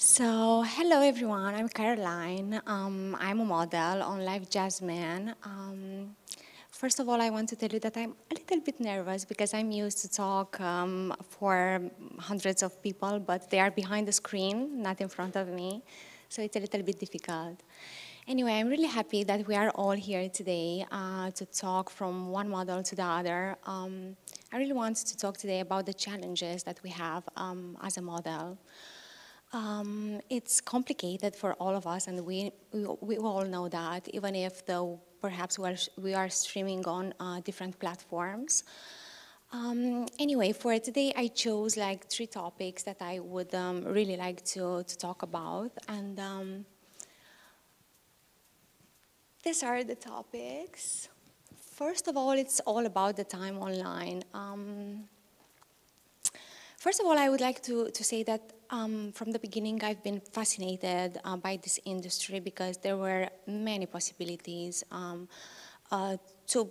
So, hello everyone, I'm Caroline. I'm a model on Live Jasmine. First of all, I want to tell you that I'm a little bit nervous because I'm used to talk for hundreds of people, but they are behind the screen, not in front of me. So it's a little bit difficult. Anyway, I'm really happy that we are all here today to talk from one model to the other. I really want to talk today about the challenges that we have as a model. It's complicated for all of us, and we all know that, even if though perhaps we are streaming on different platforms. Anyway, for today, I chose like 3 topics that I would really like to talk about, and these are the topics. First of all, it's all about the time online. First of all, I would like to say that from the beginning, I've been fascinated by this industry because there were many possibilities to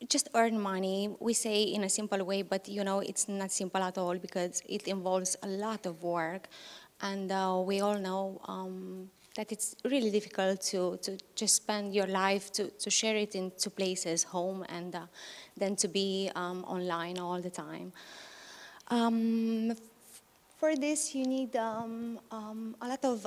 just earn money. We say in a simple way, but you know, it's not simple at all because it involves a lot of work. And we all know that it's really difficult to just spend your life to share it in 2 places, home and then to be online all the time. Um, for this, you need a lot of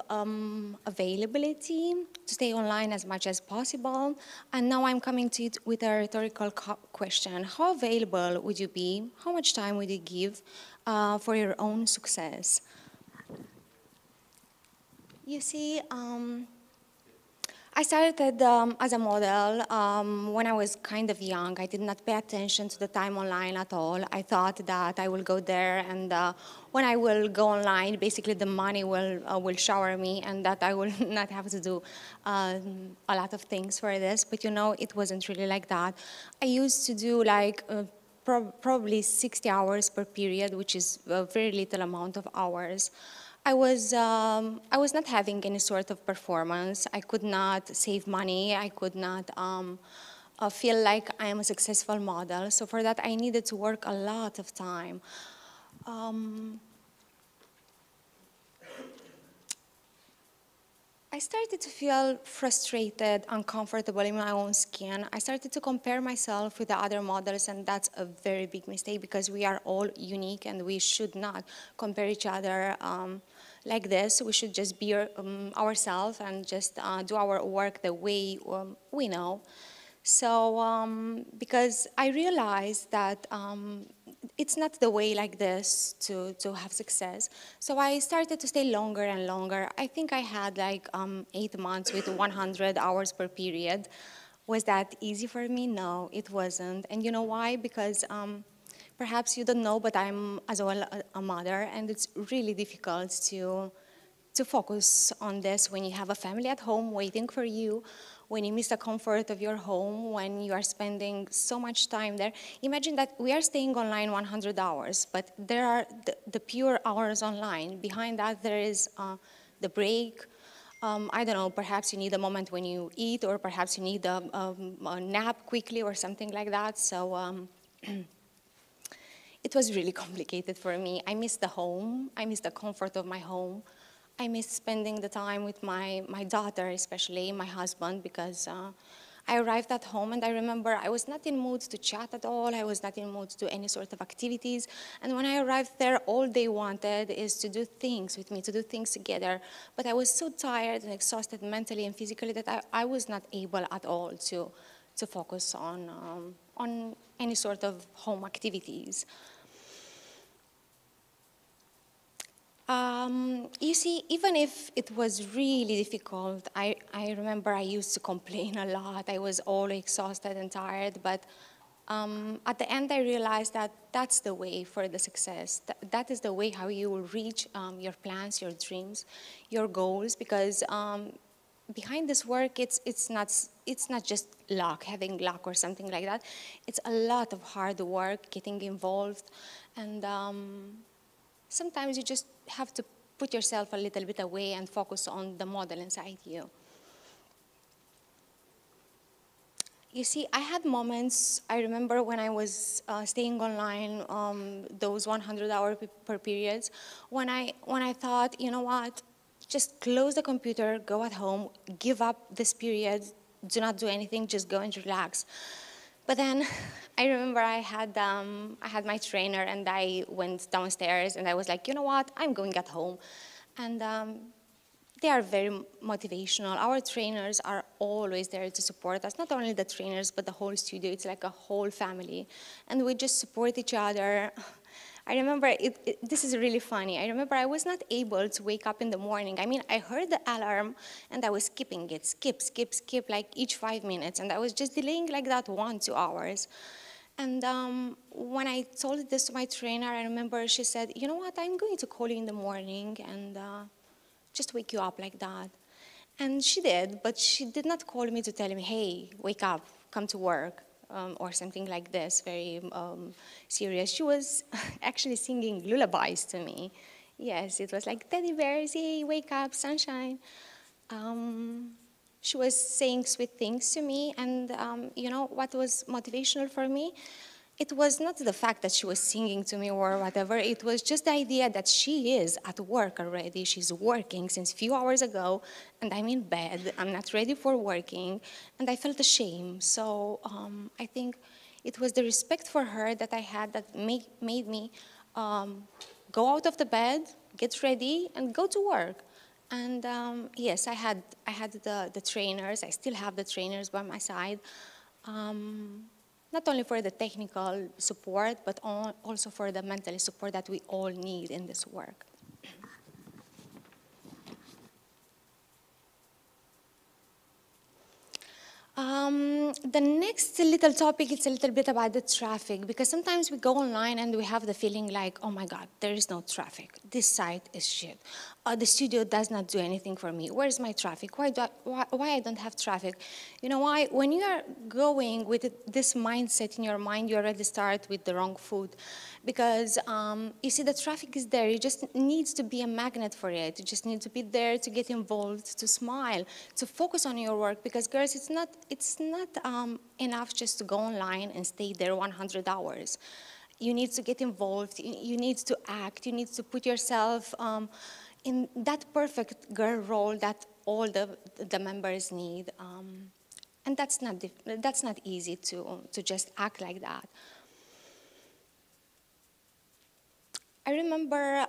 availability to stay online as much as possible. And now I'm coming to it with a rhetorical question. How available would you be? How much time would you give for your own success? You see, I started as a model when I was kind of young. I did not pay attention to the time online at all. I thought that I will go there, and when I will go online, basically the money will shower me, and that I will not have to do a lot of things for this. But you know, it wasn't really like that. I used to do like probably 60 hours per period, which is a very little amount of hours. I was not having any sort of performance. I could not save money. I could not feel like I am a successful model. So for that, I needed to work a lot of time. I started to feel frustrated, uncomfortable in my own skin. I started to compare myself with the other models, and that's a very big mistake because we are all unique and we should not compare each other like this. We should just be ourselves and just do our work the way we know. So, because I realized that it's not the way like this to have success. So I started to stay longer and longer. I think I had like 8 months with 100 hours per period. Was that easy for me? No, it wasn't. And you know why? Because perhaps you don't know, but I'm as well a mother, and it's really difficult to focus on this when you have a family at home waiting for you, when you miss the comfort of your home, when you are spending so much time there. Imagine that we are staying online 100 hours, but there are the pure hours online. Behind that, there is the break. I don't know, perhaps you need a moment when you eat, or perhaps you need a nap quickly or something like that. So it was really complicated for me. I missed the home. I missed the comfort of my home. I miss spending the time with my daughter, especially my husband, because I arrived at home and I remember I was not in mood to chat at all. I was not in mood to do any sort of activities. And when I arrived there, all they wanted is to do things with me, to do things together. But I was so tired and exhausted mentally and physically that I was not able at all to focus on any sort of home activities. You see, even if it was really difficult, I remember I used to complain a lot. I was always exhausted and tired, but at the end I realized that that's the way for the success. That is the way how you will reach your plans, your dreams, your goals, because behind this work, it's not just luck, having luck or something like that. It's a lot of hard work, getting involved, and sometimes you just have to put yourself a little bit away and focus on the model inside you. You see, I had moments, I remember when I was staying online, those 100 hour per periods, when I thought, you know what, just close the computer, go at home, give up this period, do not do anything, just go and relax. But then I remember I had my trainer, and I went downstairs, and I was like, you know what, I'm going at home. And they are very motivational. Our trainers are always there to support us, not only the trainers, but the whole studio. It's like a whole family. And we just support each other. I remember, this is really funny. I remember I was not able to wake up in the morning. I mean, I heard the alarm, and I was skipping it, skip, skip, skip, like each 5 minutes. And I was just delaying like that 1-2 hours. And when I told this to my trainer, I remember she said, you know what, I'm going to call you in the morning and just wake you up like that. And she did, but she did not call me to tell me, hey, wake up, come to work. Or something like this, very serious. She was actually singing lullabies to me. Yes, it was like, teddy bears, hey, wake up, sunshine. She was saying sweet things to me, and you know what was motivational for me? It was not the fact that she was singing to me or whatever, it was just the idea that she is at work already. She's working since a few hours ago, and I'm in bed, I'm not ready for working, and I felt ashamed. So I think it was the respect for her that I had that made me go out of the bed, get ready, and go to work. And yes, I had the trainers, I still have the trainers by my side. Not only for the technical support, but also for the mental support that we all need in this work. The next little topic is a little bit about the traffic, because sometimes we go online and we have the feeling like, oh my God, there is no traffic. This site is shit. The studio does not do anything for me. Where's my traffic? Why I don't have traffic? You know why? When you are going with this mindset in your mind, you already start with the wrong foot. Because you see, the traffic is there. You just need to be a magnet for it. You just need to be there to get involved, to smile, to focus on your work. Because girls, it's not enough just to go online and stay there 100 hours. You need to get involved. You need to act. You need to put yourself in that perfect girl role that all the members need. And that's not easy to just act like that. I remember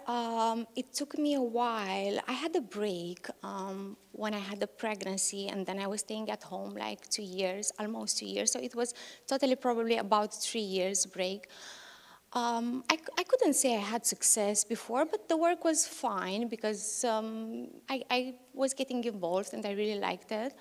it took me a while. I had a break when I had the pregnancy, and then I was staying at home like 2 years, almost 2 years. So it was totally probably about 3 years break. I couldn't say I had success before, but the work was fine because I was getting involved and I really liked it.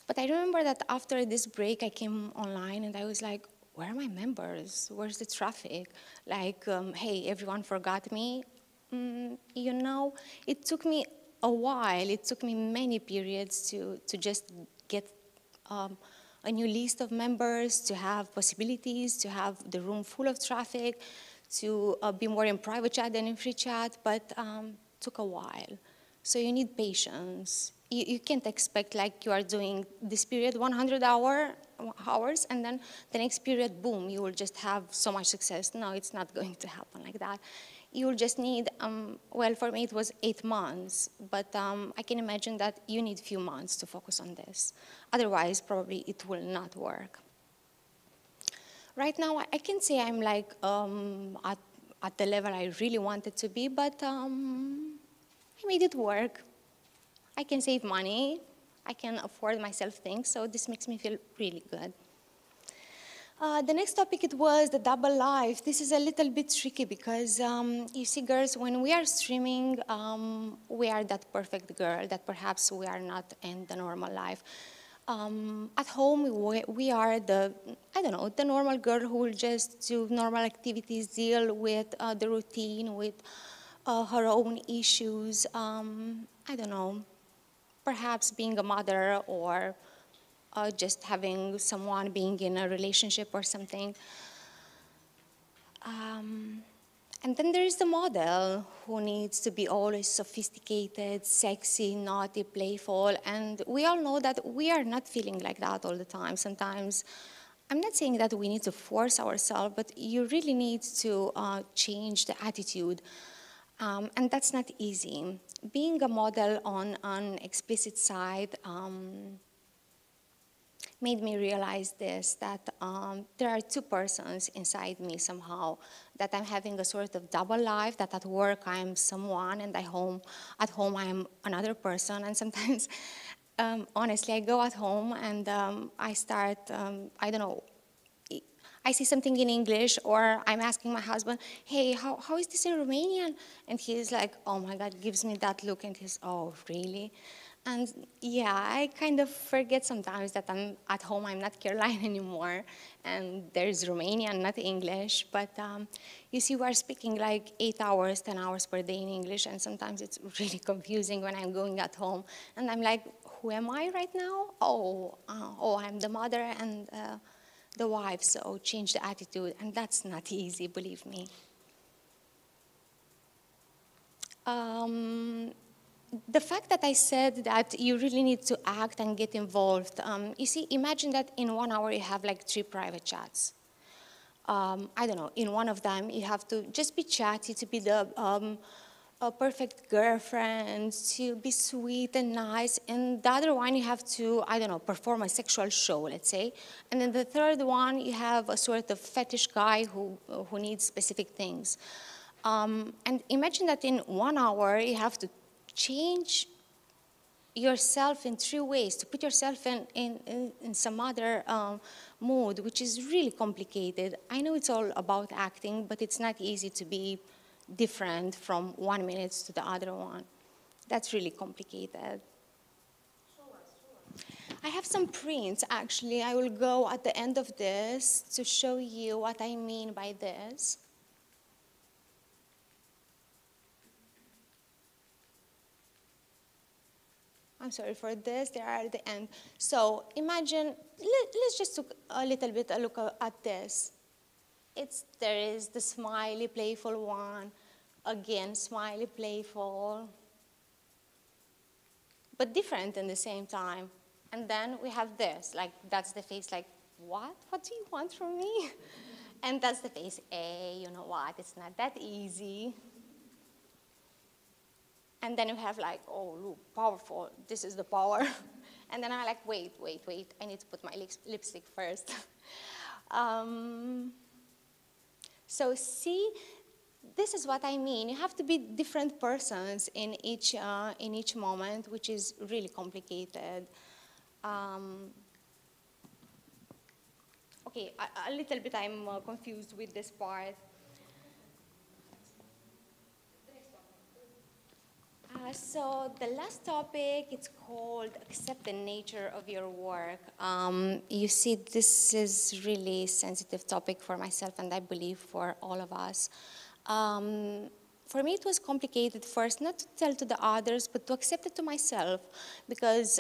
But I remember that after this break, I came online and I was like, where are my members? Where's the traffic? Like, hey, everyone forgot me. You know, it took me a while. It took me many periods to just get a new list of members, to have possibilities, to have the room full of traffic, to be more in private chat than in free chat, but took a while. So you need patience. You can't expect like you are doing this period 100 hours, and then the next period, boom, you will just have so much success. No, it's not going to happen like that. You will just need, well, for me it was 8 months, but I can imagine that you need a few months to focus on this. Otherwise, probably it will not work. Right now, I can say I'm like at the level I really wanted to be, but I made it work. I can save money, I can afford myself things, so this makes me feel really good. The next topic, it was the double life. This is a little bit tricky because you see, girls, when we are streaming, we are that perfect girl that perhaps we are not in the normal life. At home, we are the normal girl who will just do normal activities, deal with the routine, with her own issues. I don't know, perhaps being a mother or just having someone being in a relationship or something. And then there is the model who needs to be always sophisticated, sexy, naughty, playful. And we all know that we are not feeling like that all the time. Sometimes, I'm not saying that we need to force ourselves, but you really need to change the attitude. And that's not easy. Being a model on an explicit side made me realize this, that there are two persons inside me somehow, that I'm having a sort of double life, that at work I'm someone, and at home I'm another person. And sometimes, honestly, I go at home and I start, I don't know, I see something in English, or I'm asking my husband, hey, how is this in Romanian? And he's like, oh my God, gives me that look, and he's, oh, really? And yeah, I kind of forget sometimes that I'm at home, I'm not Caroline anymore, and there's Romanian, not English. But you see, we're speaking like 8 hours, 10 hours per day in English, and sometimes it's really confusing when I'm going at home. And I'm like, who am I right now? Oh, I'm the mother and the wife, so change the attitude, and that's not easy, believe me. The fact that I said that you really need to act and get involved, you see, imagine that in 1 hour you have like 3 private chats. I don't know, in one of them you have to just be chatty, to be the a perfect girlfriend, to be sweet and nice. And the other one you have to, I don't know, perform a sexual show, let's say. And then the third one you have a sort of fetish guy who needs specific things. And imagine that in 1 hour you have to change yourself in 3 ways, to put yourself in some other mood, which is really complicated. I know it's all about acting, but it's not easy to be different from 1 minute to the other one. That's really complicated. I have some prints, actually. I will go at the end of this to show you what I mean by this. I'm sorry for this, they are at the end. So imagine, let's just look a little bit look at this. There is the smiley, playful one. Again, smiley, playful, but different in the same time. And then we have this, like that's the face, like, what? What do you want from me? And that's the face, hey, you know what, it's not that easy. And then you have like, oh, look, powerful, this is the power. And then I'm like, wait, I need to put my lipstick first. So see, this is what I mean. You have to be different persons in each moment, which is really complicated. Okay, a little bit I'm confused with this part. So the last topic, it's called Accept the Nature of Your Work. You see, this is really sensitive topic for myself, and I believe for all of us. For me, it was complicated first, not to tell to the others, but to accept it to myself. Because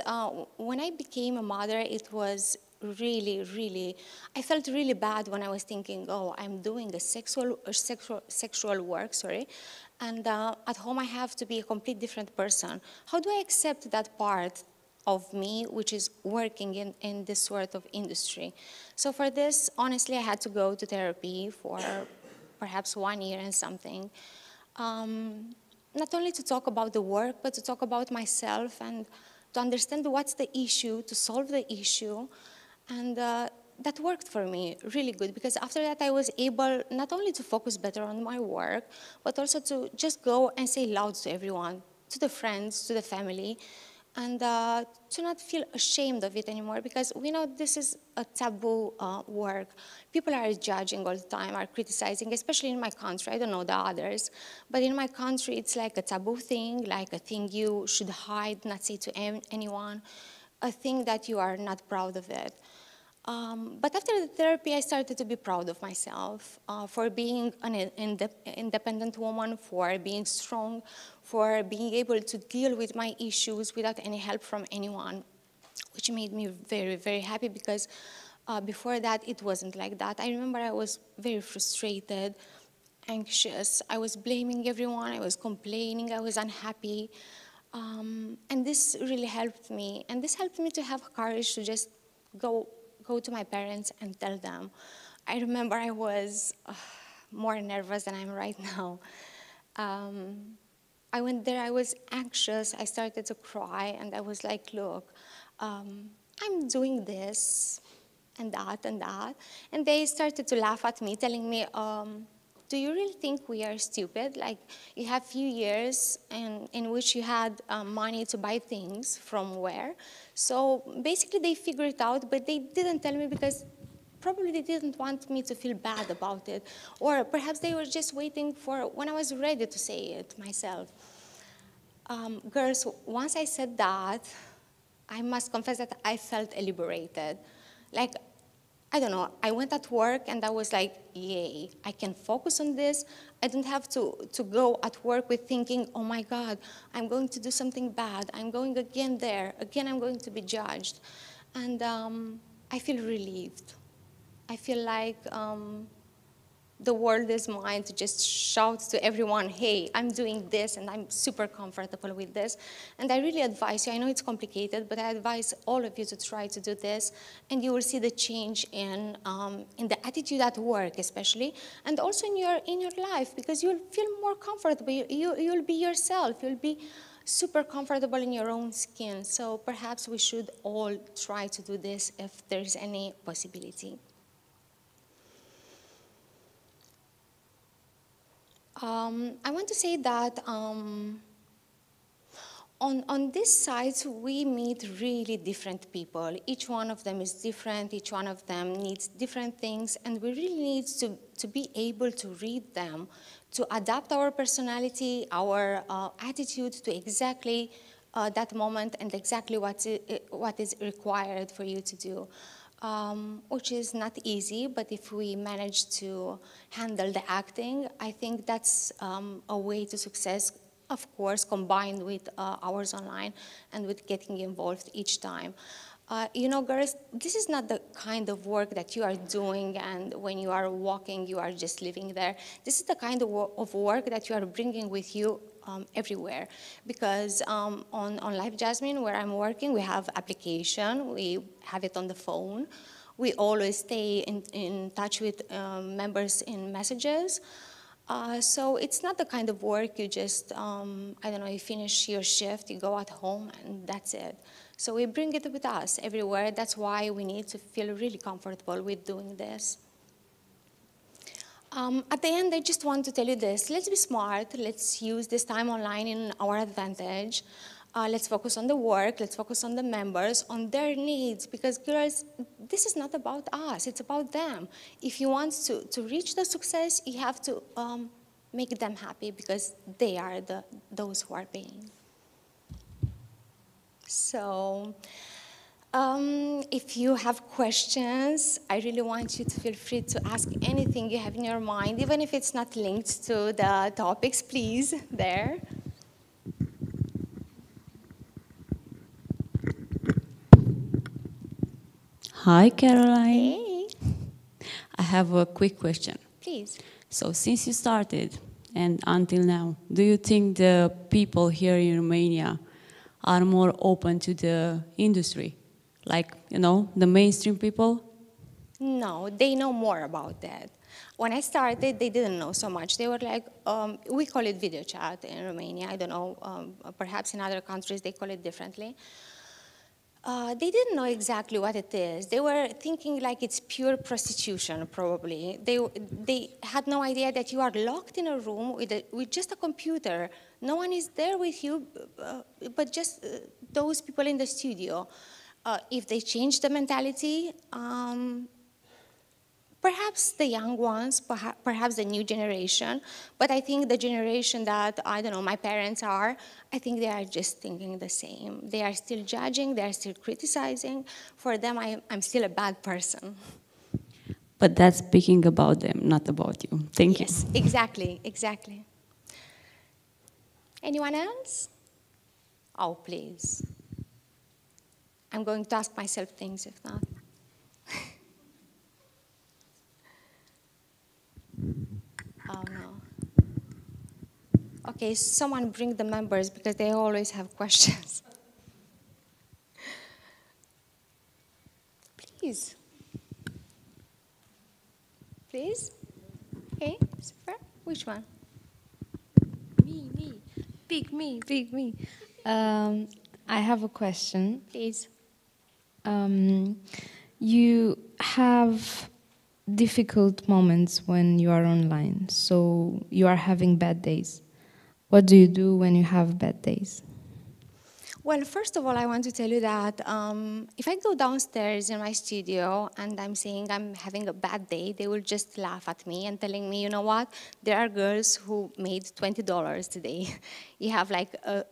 when I became a mother, it was really, I felt really bad when I was thinking, oh, I'm doing a sexual work, and at home I have to be a complete different person. How do I accept that part of me which is working in this sort of industry? So for this, honestly, I had to go to therapy for perhaps 1 year and something. Not only to talk about the work, but to talk about myself and to understand what's the issue, to solve the issue. And that worked for me really good, because after that I was able not only to focus better on my work, but also to just go and say loud to everyone, to the friends, to the family, and to not feel ashamed of it anymore, because we know this is a taboo work. People are judging all the time, are criticizing, especially in my country. I don't know the others, but in my country it's like a taboo thing, like a thing you should hide, not say to anyone, a thing that you are not proud of it. But after the therapy, I started to be proud of myself for being an independent woman, for being strong, for being able to deal with my issues without any help from anyone, which made me very, very happy, because before that, it wasn't like that. I remember I was very frustrated, anxious. I was blaming everyone. I was complaining. I was unhappy. And this really helped me. And this helped me to have courage to just go to my parents and tell them. I remember I was more nervous than I am right now. Um, I went there, I was anxious, I started to cry, and I was like, look, I'm doing this and that and that. And they started to laugh at me, telling me, do you really think we are stupid? Like, you have few years in which you had money to buy things from where? So basically they figured it out, but they didn't tell me because probably they didn't want me to feel bad about it. Or perhaps they were just waiting for when I was ready to say it myself. Girls, once I said that, I must confess that I felt liberated. Like, I don't know, I went at work and I was like, yay, I can focus on this. I don't have to go at work with thinking, oh my God, I'm going to do something bad. I'm going again there. Again, I'm going to be judged. And I feel relieved. I feel like the world is mine to just shout to everyone, hey, I'm doing this and I'm super comfortable with this. And I really advise you, I know it's complicated, but I advise all of you to try to do this, and you will see the change in the attitude at work especially, and also in your life, because you'll feel more comfortable. You'll be yourself. You'll be super comfortable in your own skin. So perhaps we should all try to do this if there's any possibility. I want to say that on this site, we meet really different people. Each one of them is different. Each one of them needs different things. And we really need to be able to read them, to adapt our personality, our attitude to exactly that moment and exactly what is required for you to do. Which is not easy, but if we manage to handle the acting, I think that's a way to success, of course, combined with hours online and with getting involved each time. You know, girls, this is not the kind of work that you are doing and when you are walking, you are just living there. This is the kind of work that you are bringing with you everywhere. Because on Live Jasmine, where I'm working, we have application, we have it on the phone. We always stay in touch with members in messages. So it's not the kind of work you just, I don't know, you finish your shift, you go at home, and that's it. So we bring it with us everywhere. That's why we need to feel really comfortable with doing this. At the end, I just want to tell you this. Let's be smart. Let's use this time online in our advantage. Let's focus on the work. Let's focus on the members, on their needs. Because, girls, this is not about us. It's about them. If you want to reach the success, you have to make them happy because they are those who are paying. So if you have questions, I really want you to feel free to ask anything you have in your mind, even if it's not linked to the topics, please, there. Hi, Caroline. Hey. I have a quick question. Please. So since you started and until now, do you think the people here in Romania are more open to the industry? Like, you know, the mainstream people? No, they know more about that. When I started, they didn't know so much. They were like, we call it video chat in Romania. I don't know, perhaps in other countries they call it differently. They didn't know exactly what it is. They were thinking like it's pure prostitution, probably. They had no idea that you are locked in a room with just a computer. No one is there with you, but just those people in the studio. If they change the mentality, perhaps the young ones, perhaps the new generation, but I think the generation that, I don't know, my parents are, I think they are just thinking the same. They are still judging, they are still criticizing. For them, I'm still a bad person. But that's speaking about them, not about you. Thank you. Yes, exactly, exactly. Anyone else? Oh, please. I'm going to ask myself things if not. Oh, no. Okay, someone bring the members because they always have questions. Please. Please? Okay, super. Which one? Me. Pick me. Um, I have a question. Please. Um, you have difficult moments when you are online, so you are having bad days. What do you do when you have bad days? Well, first of all, I want to tell you that if I go downstairs in my studio and I'm saying I'm having a bad day, they will just laugh at me and telling me, you know what, there are girls who made $20 today. You have like a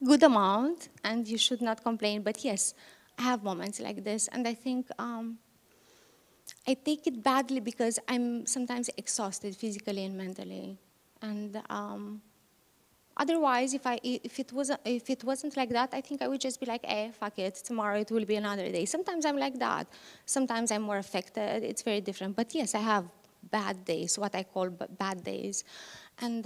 good amount and you should not complain. But yes, I have moments like this. And I think I take it badly because I'm sometimes exhausted physically and mentally. And otherwise, if it wasn't like that, I think I would just be like, fuck it. Tomorrow it will be another day. Sometimes I'm like that. Sometimes I'm more affected. It's very different. But yes, I have bad days, what I call bad days, and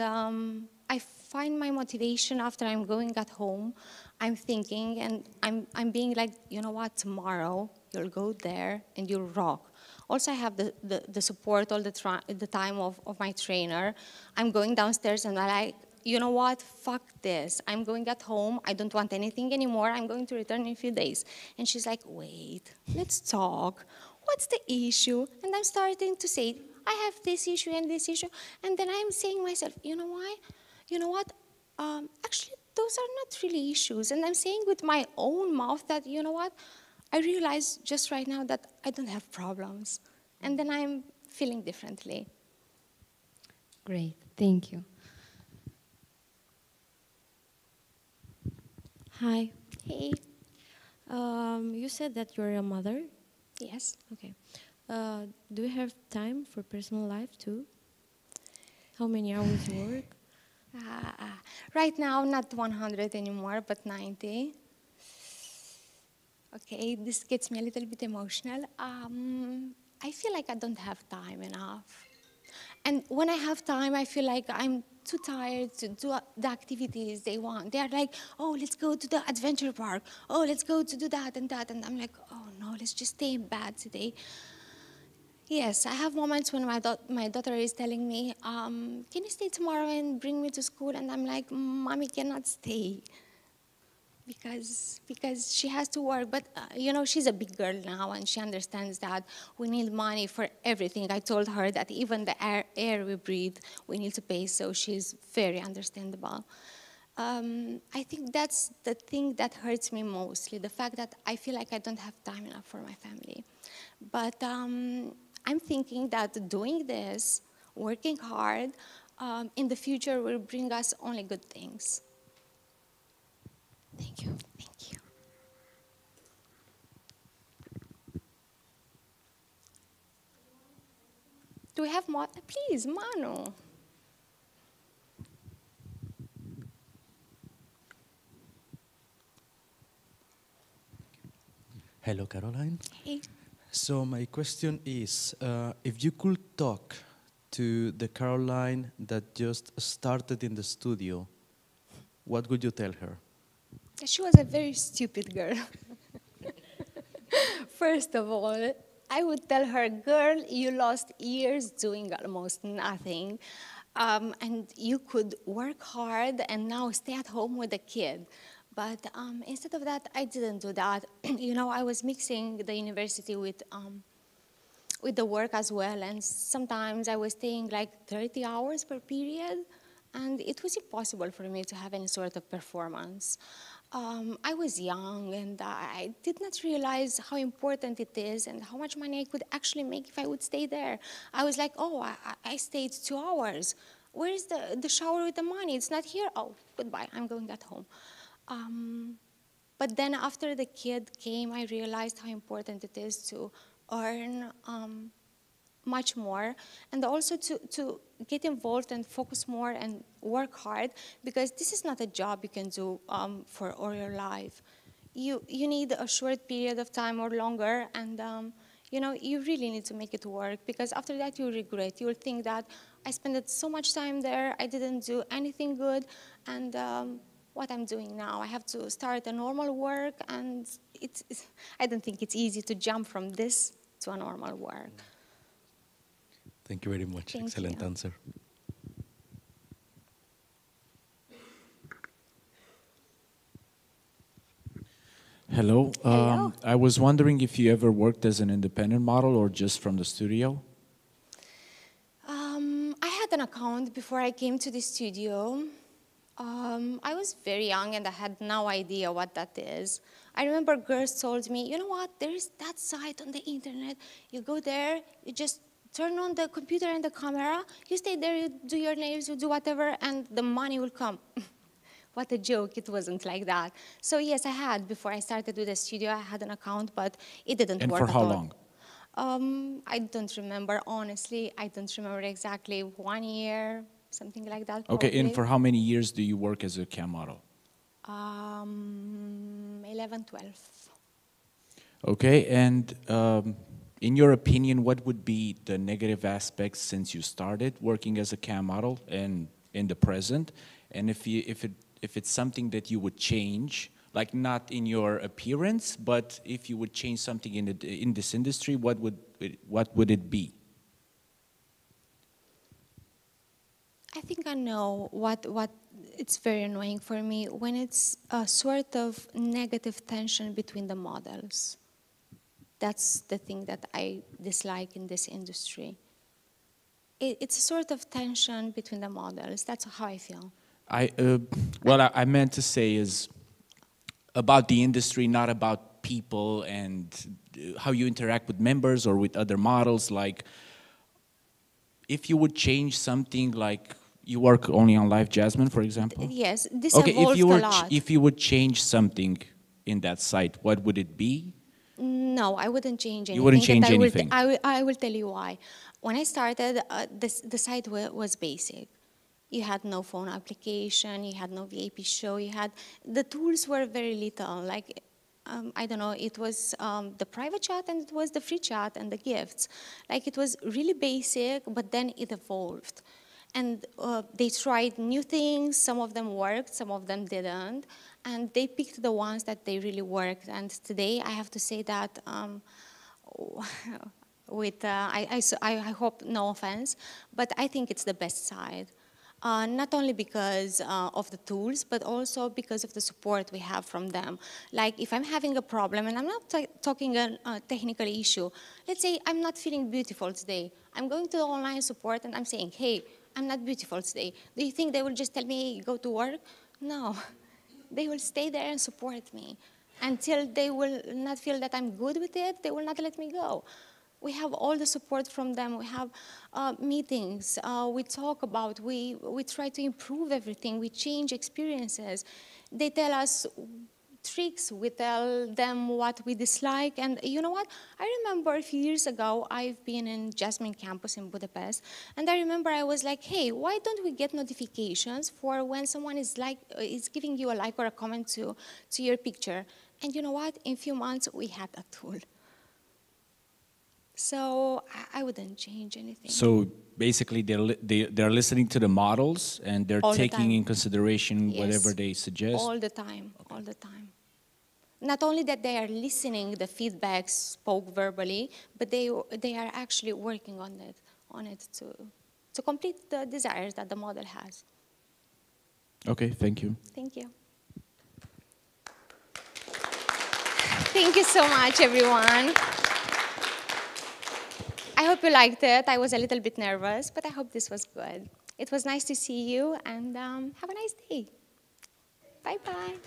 I find my motivation after I'm going at home. I'm thinking, and I'm being like, you know what? Tomorrow you'll go there and you'll rock. Also, I have the support all the time of my trainer. I'm going downstairs and I'm like, you know what, fuck this. I'm going at home. I don't want anything anymore. I'm going to return in a few days. And she's like, wait, let's talk. What's the issue? And I'm starting to say, I have this issue and this issue. And then I'm saying myself, you know why? You know what? Actually, those are not really issues. And I'm saying with my own mouth that, you know what? I realize just right now that I don't have problems. And then I'm feeling differently. Great, thank you. Hi. Hey, You said that you're a mother. yes. Okay. Do you have time for personal life too? How many hours you work? Right now, not 100 anymore, but 90. Okay, this gets me a little bit emotional. I feel like I don't have time enough. And when I have time, I feel like I'm too tired to do the activities they want. They are like, oh, let's go to the adventure park. Oh, let's go to do that and that. And I'm like, oh, no, let's just stay in bed today. Yes, I have moments when my daughter is telling me, can you stay tomorrow and bring me to school? And I'm like, Mommy cannot stay because she has to work. But, she's a big girl now, and she understands that we need money for everything. I told her that even the air we breathe, we need to pay, so she's very understandable. I think that's the thing that hurts me mostly, the fact that I feel like I don't have time enough for my family. But I'm thinking that doing this, working hard, in the future will bring us only good things. Thank you. Thank you. Do we have more? Please, Manu. Hello, Caroline. Hey. So my question is, if you could talk to the Caroline that just started in the studio, what would you tell her? She was a very stupid girl. First of all, I would tell her, girl, you lost years doing almost nothing. And you could work hard and now stay at home with a kid. But instead of that, I didn't do that. I was mixing the university with the work as well. And sometimes I was staying like 30 hours per period. And it was impossible for me to have any sort of performance. I was young and I did not realize how important it is and how much money I could actually make if I would stay there. I was like, oh, I stayed 2 hours. Where is the shower with the money? It's not here. Oh, goodbye, I'm going at home. But then after the kid came, I realized how important it is to earn much more, and also to get involved and focus more and work hard, because this is not a job you can do for all your life. You need a short period of time or longer, and you really need to make it work, because after that you'll regret. You'll think that I spent so much time there, I didn't do anything good, and what I'm doing now, I have to start a normal work, and I don't think it's easy to jump from this to a normal work. Thank you very much. Thank Excellent you. answer. Hello. Hello. I was wondering if you ever worked as an independent model or just from the studio? I had an account before I came to the studio. I was very young and I had no idea what that is. I remember girls told me, you know what, there is that site on the internet. You go there, you just turn on the computer and the camera, you stay there, you do your nails, you do whatever, and the money will come. What a joke, it wasn't like that. So yes, I had, before I started with the studio, I had an account, but it didn't And work for at how all. long? I don't remember, honestly. I don't remember exactly. 1 year, something like that, Okay, and probably. for how many years do you work as a cam model? 11, 12. Okay, and in your opinion, what would be the negative aspects since you started working as a cam model and in the present? And if it's something that you would change, like not in your appearance, but if you would change something in this industry, what would it be? I think I know what it's very annoying for me when it's a sort of negative tension between the models. That's the thing that I dislike in this industry. It's a sort of tension between the models. That's how I feel. What I meant to say is about the industry, not about people and how you interact with members or with other models. Like, if you would change something, like you work only on live Jasmine, for example. Yes, this Okay, evolved a lot. if you would change something in that site, what would it be? No, I wouldn't change anything. You wouldn't change and anything. I will tell you why. When I started, the site was basic. You had no phone application, you had no VIP show, the tools were very little. Like, I don't know, it was the private chat and it was the free chat and the gifts. Like, it was really basic, but then it evolved. And they tried new things, some of them worked, some of them didn't. And they picked the ones that they really worked. And today, I have to say that I hope no offense, but I think it's the best side. Not only because of the tools, but also because of the support we have from them. Like, if I'm having a problem, and I'm not talking a technical issue, let's say I'm not feeling beautiful today. I'm going to the online support and I'm saying, hey, I'm not beautiful today. Do you think they will just tell me, hey, go to work? No. They will stay there and support me. Until they will not feel that I'm good with it, they will not let me go. We have all the support from them. We have meetings. We talk about, we try to improve everything. We change experiences. They tell us tricks. We tell them what we dislike. And you know what? I remember a few years ago, I've been in Jasmine campus in Budapest. And I remember I was like, hey, why don't we get notifications for when someone is giving you a like or a comment to your picture? And you know what? In a few months, we had a tool. So I wouldn't change anything. So basically, they're listening to the models and they're All the taking time. in consideration Yes. whatever they suggest. All the time, all the time. Not only that they are listening, the feedback spoke verbally, but they are actually working on it to complete the desires that the model has. Okay, thank you. Thank you. Thank you so much, everyone. I hope you liked it. I was a little bit nervous, but I hope this was good. It was nice to see you, and have a nice day. Bye-bye.